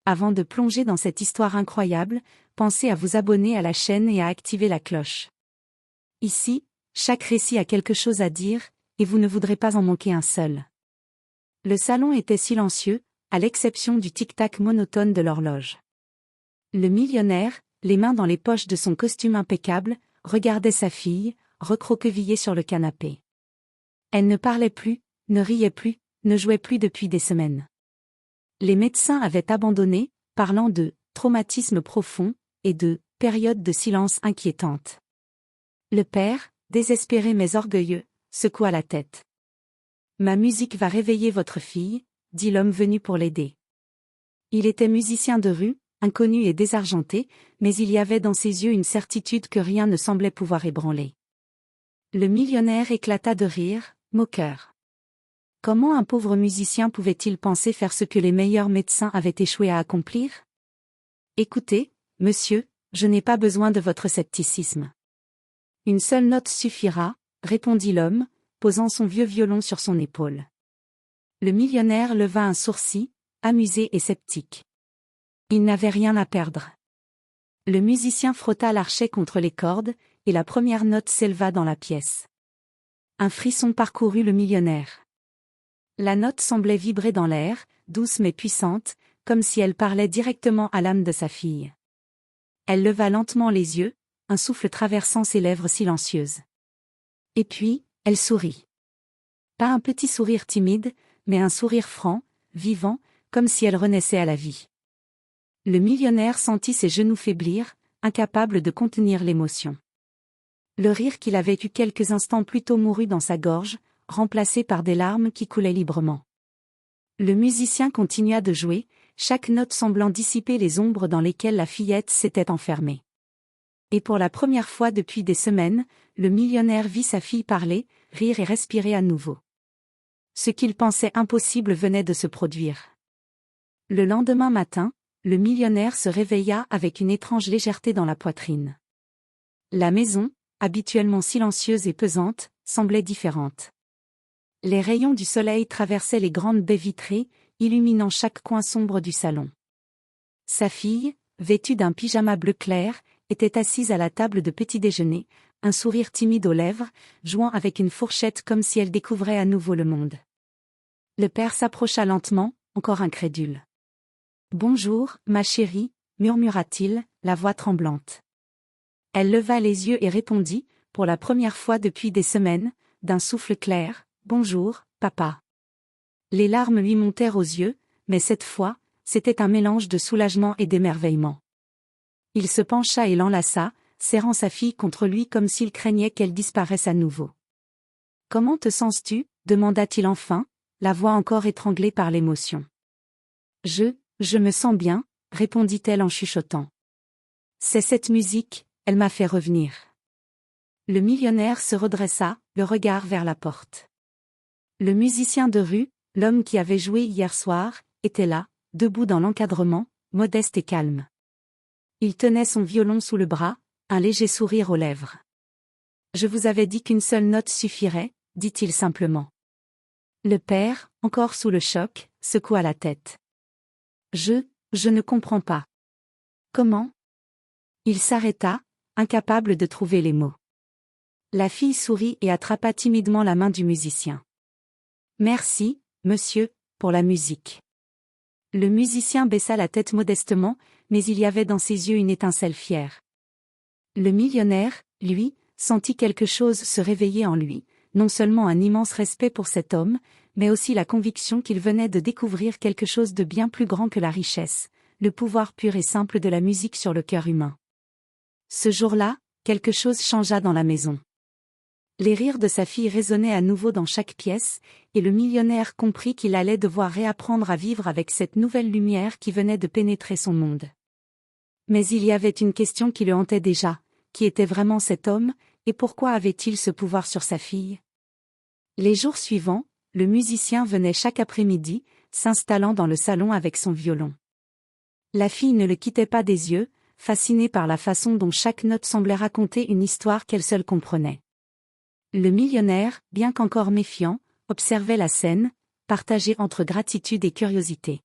Avant de plonger dans cette histoire incroyable, pensez à vous abonner à la chaîne et à activer la cloche. Ici, chaque récit a quelque chose à dire, et vous ne voudrez pas en manquer un seul. Le salon était silencieux, à l'exception du tic-tac monotone de l'horloge. Le millionnaire, les mains dans les poches de son costume impeccable, regardait sa fille, recroquevillée sur le canapé. Elle ne parlait plus, ne riait plus, ne jouait plus depuis des semaines. Les médecins avaient abandonné, parlant de « traumatisme profond » et de « période de silence inquiétante ». Le père, désespéré mais orgueilleux, secoua la tête. « Ma musique va réveiller votre fille », dit l'homme venu pour l'aider. Il était musicien de rue, inconnu et désargenté, mais il y avait dans ses yeux une certitude que rien ne semblait pouvoir ébranler. Le millionnaire éclata de rire, moqueur. Comment un pauvre musicien pouvait-il penser faire ce que les meilleurs médecins avaient échoué à accomplir? Écoutez, monsieur, je n'ai pas besoin de votre scepticisme. Une seule note suffira, répondit l'homme, posant son vieux violon sur son épaule. Le millionnaire leva un sourcil, amusé et sceptique. Il n'avait rien à perdre. Le musicien frotta l'archet contre les cordes, et la première note s'éleva dans la pièce. Un frisson parcourut le millionnaire. La note semblait vibrer dans l'air, douce mais puissante, comme si elle parlait directement à l'âme de sa fille. Elle leva lentement les yeux, un souffle traversant ses lèvres silencieuses. Et puis, elle sourit. Pas un petit sourire timide, mais un sourire franc, vivant, comme si elle renaissait à la vie. Le millionnaire sentit ses genoux faiblir, incapable de contenir l'émotion. Le rire qu'il avait eu quelques instants plus tôt mourut dans sa gorge, remplacé par des larmes qui coulaient librement. Le musicien continua de jouer, chaque note semblant dissiper les ombres dans lesquelles la fillette s'était enfermée. Et pour la première fois depuis des semaines, le millionnaire vit sa fille parler, rire et respirer à nouveau. Ce qu'il pensait impossible venait de se produire. Le lendemain matin, le millionnaire se réveilla avec une étrange légèreté dans la poitrine. La maison, habituellement silencieuse et pesante, semblait différente. Les rayons du soleil traversaient les grandes baies vitrées, illuminant chaque coin sombre du salon. Sa fille, vêtue d'un pyjama bleu clair, était assise à la table de petit-déjeuner, un sourire timide aux lèvres, jouant avec une fourchette comme si elle découvrait à nouveau le monde. Le père s'approcha lentement, encore incrédule. « Bonjour, ma chérie », murmura-t-il, la voix tremblante. Elle leva les yeux et répondit, pour la première fois depuis des semaines, d'un souffle clair, « Bonjour, papa ». Les larmes lui montèrent aux yeux, mais cette fois, c'était un mélange de soulagement et d'émerveillement. Il se pencha et l'enlaça, serrant sa fille contre lui comme s'il craignait qu'elle disparaisse à nouveau. « Comment te sens-tu » demanda-t-il enfin, la voix encore étranglée par l'émotion. « Je me sens bien », répondit-elle en chuchotant. « C'est cette musique, elle m'a fait revenir. » Le millionnaire se redressa, le regard vers la porte. Le musicien de rue, l'homme qui avait joué hier soir, était là, debout dans l'encadrement, modeste et calme. Il tenait son violon sous le bras, un léger sourire aux lèvres. « Je vous avais dit qu'une seule note suffirait », dit-il simplement. Le père, encore sous le choc, secoua la tête. « Je ne comprends pas. » « Comment ?» Il s'arrêta, incapable de trouver les mots. La fille sourit et attrapa timidement la main du musicien. « Merci, monsieur, pour la musique. » Le musicien baissa la tête modestement, mais il y avait dans ses yeux une étincelle fière. Le millionnaire, lui, sentit quelque chose se réveiller en lui, non seulement un immense respect pour cet homme, mais aussi la conviction qu'il venait de découvrir quelque chose de bien plus grand que la richesse, le pouvoir pur et simple de la musique sur le cœur humain. Ce jour-là, quelque chose changea dans la maison. Les rires de sa fille résonnaient à nouveau dans chaque pièce, et le millionnaire comprit qu'il allait devoir réapprendre à vivre avec cette nouvelle lumière qui venait de pénétrer son monde. Mais il y avait une question qui le hantait déjà, qui était vraiment cet homme, et pourquoi avait-il ce pouvoir sur sa fille? Les jours suivants, le musicien venait chaque après-midi, s'installant dans le salon avec son violon. La fille ne le quittait pas des yeux, fascinée par la façon dont chaque note semblait raconter une histoire qu'elle seule comprenait. Le millionnaire, bien qu'encore méfiant, observait la scène, partagée entre gratitude et curiosité.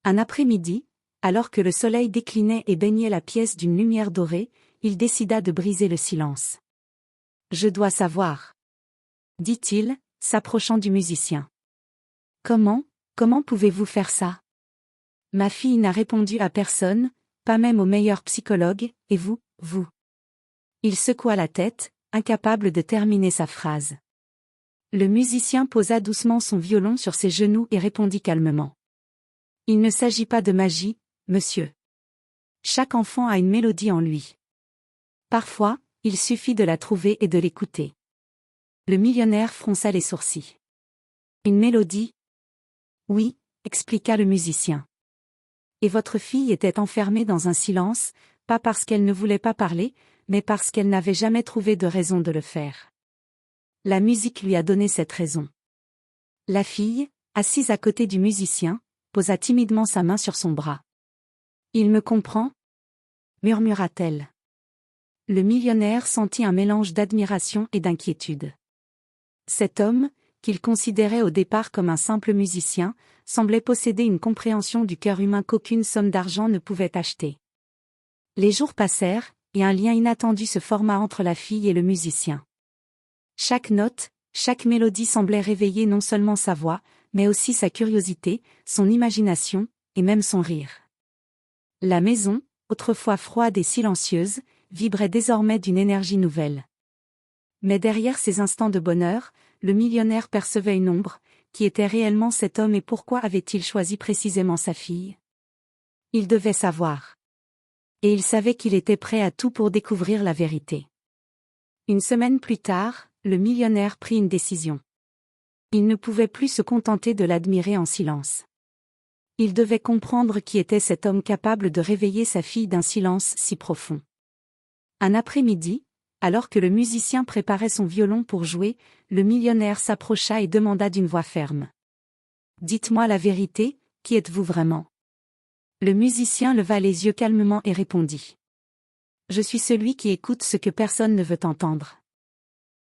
Un après-midi, Alors que le soleil déclinait et baignait la pièce d'une lumière dorée, il décida de briser le silence. « Je dois savoir. » dit-il, s'approchant du musicien. « Comment pouvez-vous faire ça? Ma fille n'a répondu à personne, pas même au meilleur psychologue, et vous? » Il secoua la tête, incapable de terminer sa phrase. Le musicien posa doucement son violon sur ses genoux et répondit calmement. « Il ne s'agit pas de magie, monsieur. Chaque enfant a une mélodie en lui. Parfois, il suffit de la trouver et de l'écouter. » Le millionnaire fronça les sourcils. « Une mélodie? » « Oui, » expliqua le musicien. « Et votre fille était enfermée dans un silence, pas parce qu'elle ne voulait pas parler, mais parce qu'elle n'avait jamais trouvé de raison de le faire. La musique lui a donné cette raison. » La fille, assise à côté du musicien, posa timidement sa main sur son bras. « Il me comprend ?» murmura-t-elle. Le millionnaire sentit un mélange d'admiration et d'inquiétude. Cet homme, qu'il considérait au départ comme un simple musicien, semblait posséder une compréhension du cœur humain qu'aucune somme d'argent ne pouvait acheter. Les jours passèrent, et un lien inattendu se forma entre la fille et le musicien. Chaque note, chaque mélodie semblait réveiller non seulement sa voix, mais aussi sa curiosité, son imagination, et même son rire. La maison, autrefois froide et silencieuse, vibrait désormais d'une énergie nouvelle. Mais derrière ces instants de bonheur, le millionnaire percevait une ombre. Qui était réellement cet homme et pourquoi avait-il choisi précisément sa fille? Il devait savoir. Et il savait qu'il était prêt à tout pour découvrir la vérité. Une semaine plus tard, le millionnaire prit une décision. Il ne pouvait plus se contenter de l'admirer en silence. Il devait comprendre qui était cet homme capable de réveiller sa fille d'un silence si profond. Un après-midi, alors que le musicien préparait son violon pour jouer, le millionnaire s'approcha et demanda d'une voix ferme. « Dites-moi la vérité, qui êtes-vous vraiment ?» Le musicien leva les yeux calmement et répondit. « Je suis celui qui écoute ce que personne ne veut entendre. »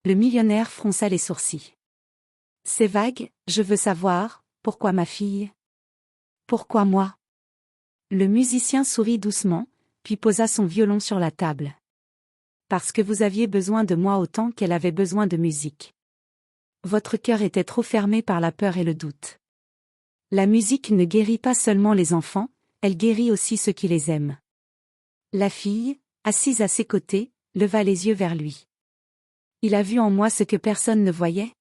Le millionnaire fronça les sourcils. « C'est vague, je veux savoir, pourquoi ma fille? Pourquoi moi ?» Le musicien sourit doucement, puis posa son violon sur la table. Parce que vous aviez besoin de moi autant qu'elle avait besoin de musique. Votre cœur était trop fermé par la peur et le doute. La musique ne guérit pas seulement les enfants, elle guérit aussi ceux qui les aiment. La fille, assise à ses côtés, leva les yeux vers lui. Il a vu en moi ce que personne ne voyait?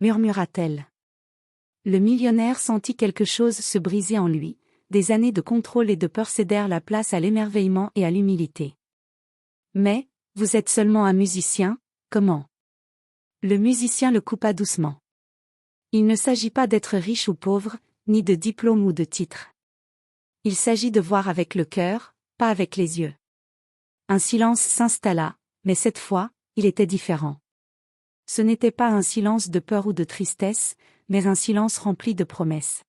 Murmura-t-elle. Le millionnaire sentit quelque chose se briser en lui, des années de contrôle et de peur cédèrent la place à l'émerveillement et à l'humilité. Mais, vous êtes seulement un musicien, comment? Le musicien le coupa doucement. Il ne s'agit pas d'être riche ou pauvre, ni de diplôme ou de titre. Il s'agit de voir avec le cœur, pas avec les yeux. Un silence s'installa, mais cette fois, il était différent. Ce n'était pas un silence de peur ou de tristesse, mais un silence rempli de promesses.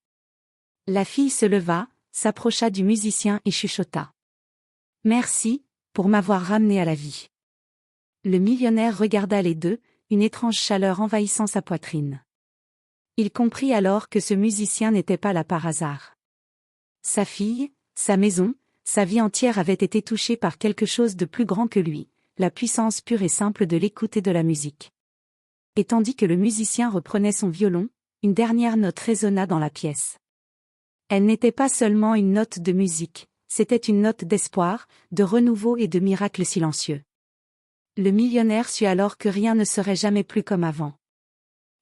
La fille se leva, s'approcha du musicien et chuchota. « Merci, pour m'avoir ramené à la vie. » Le millionnaire regarda les deux, une étrange chaleur envahissant sa poitrine. Il comprit alors que ce musicien n'était pas là par hasard. Sa fille, sa maison, sa vie entière avaient été touchées par quelque chose de plus grand que lui, la puissance pure et simple de l'écoute et de la musique. Et tandis que le musicien reprenait son violon, une dernière note résonna dans la pièce. Elle n'était pas seulement une note de musique, c'était une note d'espoir, de renouveau et de miracle silencieux. Le millionnaire sut alors que rien ne serait jamais plus comme avant.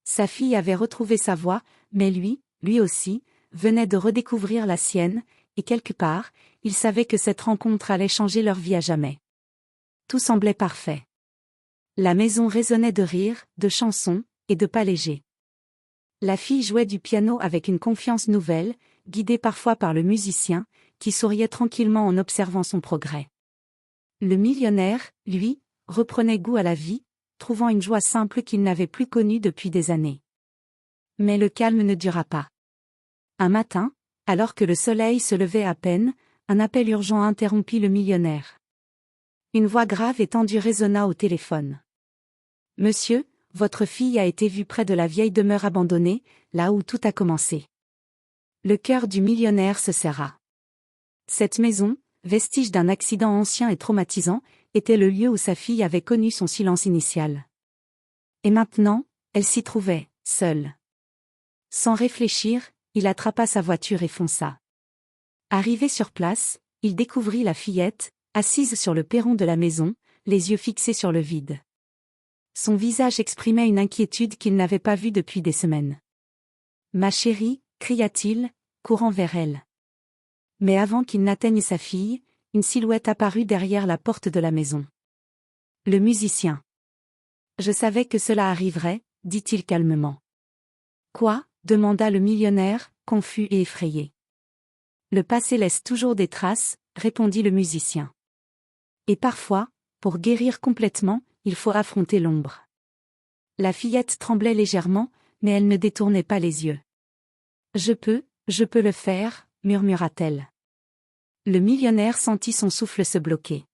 Sa fille avait retrouvé sa voix, mais lui aussi, venait de redécouvrir la sienne, et quelque part, il savait que cette rencontre allait changer leur vie à jamais. Tout semblait parfait. La maison résonnait de rires, de chansons, et de pas légers. La fille jouait du piano avec une confiance nouvelle, guidée parfois par le musicien, qui souriait tranquillement en observant son progrès. Le millionnaire, lui, reprenait goût à la vie, trouvant une joie simple qu'il n'avait plus connue depuis des années. Mais le calme ne dura pas. Un matin, alors que le soleil se levait à peine, un appel urgent interrompit le millionnaire. Une voix grave et tendue résonna au téléphone. « Monsieur, votre fille a été vue près de la vieille demeure abandonnée, là où tout a commencé. » Le cœur du millionnaire se serra. Cette maison, vestige d'un accident ancien et traumatisant, était le lieu où sa fille avait connu son silence initial. Et maintenant, elle s'y trouvait, seule. Sans réfléchir, il attrapa sa voiture et fonça. Arrivé sur place, il découvrit la fillette, assise sur le perron de la maison, les yeux fixés sur le vide. Son visage exprimait une inquiétude qu'il n'avait pas vue depuis des semaines. « Ma chérie » cria-t-il, courant vers elle. Mais avant qu'il n'atteigne sa fille, une silhouette apparut derrière la porte de la maison. Le musicien. « Je savais que cela arriverait, » dit-il calmement. « Quoi ?» demanda le millionnaire, confus et effrayé. « Le passé laisse toujours des traces, » répondit le musicien. « Et parfois, pour guérir complètement, il faut affronter l'ombre. » La fillette tremblait légèrement, mais elle ne détournait pas les yeux. « Je peux le faire » murmura-t-elle. Le millionnaire sentit son souffle se bloquer.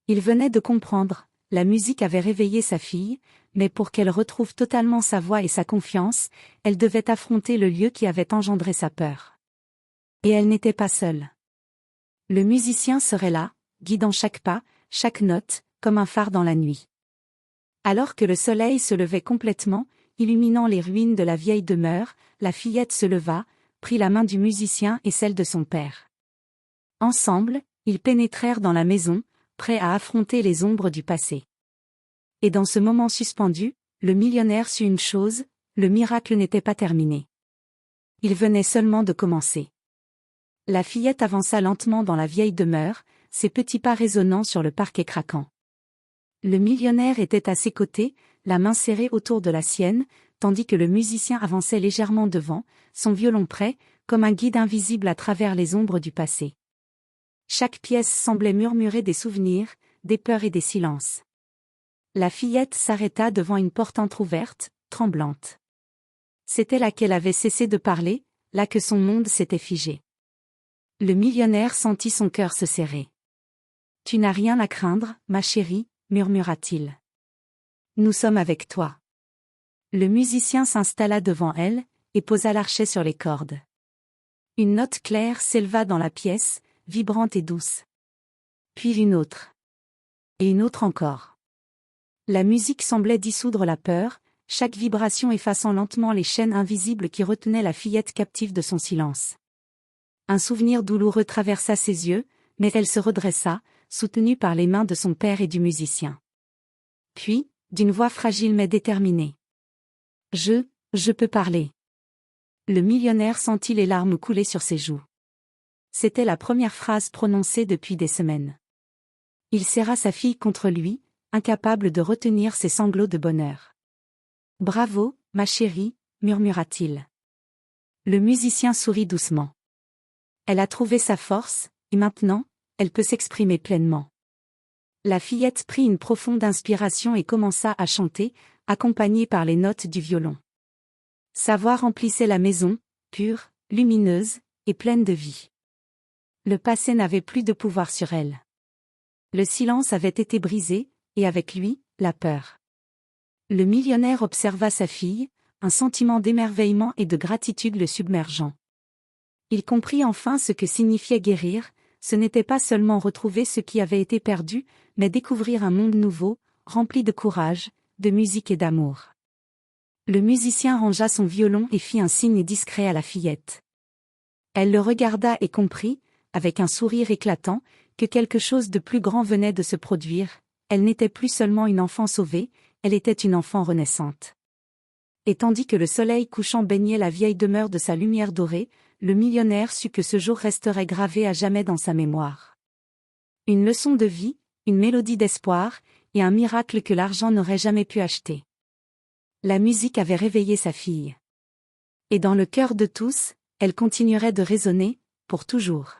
Il venait de comprendre, la musique avait réveillé sa fille, mais pour qu'elle retrouve totalement sa voix et sa confiance, elle devait affronter le lieu qui avait engendré sa peur. Et elle n'était pas seule. Le musicien serait là, guidant chaque pas, chaque note, comme un phare dans la nuit. Alors que le soleil se levait complètement, illuminant les ruines de la vieille demeure, la fillette se leva, prit la main du musicien et celle de son père. Ensemble, ils pénétrèrent dans la maison, prêts à affronter les ombres du passé. Et dans ce moment suspendu, le millionnaire sut une chose, le miracle n'était pas terminé. Il venait seulement de commencer. La fillette avança lentement dans la vieille demeure, ses petits pas résonnant sur le parquet craquant. Le millionnaire était à ses côtés, la main serrée autour de la sienne, tandis que le musicien avançait légèrement devant, son violon prêt, comme un guide invisible à travers les ombres du passé. Chaque pièce semblait murmurer des souvenirs, des peurs et des silences. La fillette s'arrêta devant une porte entr'ouverte, tremblante. C'était là qu'elle avait cessé de parler, là que son monde s'était figé. Le millionnaire sentit son cœur se serrer. « Tu n'as rien à craindre, ma chérie » murmura-t-il. « Nous sommes avec toi. » Le musicien s'installa devant elle, et posa l'archet sur les cordes. Une note claire s'éleva dans la pièce, vibrante et douce. Puis une autre. Et une autre encore. La musique semblait dissoudre la peur, chaque vibration effaçant lentement les chaînes invisibles qui retenaient la fillette captive de son silence. Un souvenir douloureux traversa ses yeux, mais elle se redressa, soutenue par les mains de son père et du musicien. Puis, d'une voix fragile mais déterminée. « Je peux parler. » Le millionnaire sentit les larmes couler sur ses joues. C'était la première phrase prononcée depuis des semaines. Il serra sa fille contre lui, incapable de retenir ses sanglots de bonheur. « Bravo, ma chérie » murmura-t-il. Le musicien sourit doucement. Elle a trouvé sa force, et maintenant, elle peut s'exprimer pleinement. La fillette prit une profonde inspiration et commença à chanter, accompagnée par les notes du violon. Sa voix remplissait la maison, pure, lumineuse, et pleine de vie. Le passé n'avait plus de pouvoir sur elle. Le silence avait été brisé, et avec lui, la peur. Le millionnaire observa sa fille, un sentiment d'émerveillement et de gratitude le submergeant. Il comprit enfin ce que signifiait guérir, ce n'était pas seulement retrouver ce qui avait été perdu, mais découvrir un monde nouveau, rempli de courage, de musique et d'amour. Le musicien rangea son violon et fit un signe discret à la fillette. Elle le regarda et comprit, avec un sourire éclatant, que quelque chose de plus grand venait de se produire, elle n'était plus seulement une enfant sauvée, elle était une enfant renaissante. Et tandis que le soleil couchant baignait la vieille demeure de sa lumière dorée, le millionnaire sut que ce jour resterait gravé à jamais dans sa mémoire. Une leçon de vie, une mélodie d'espoir, et un miracle que l'argent n'aurait jamais pu acheter. La musique avait réveillé sa fille. Et dans le cœur de tous, elle continuerait de résonner, pour toujours.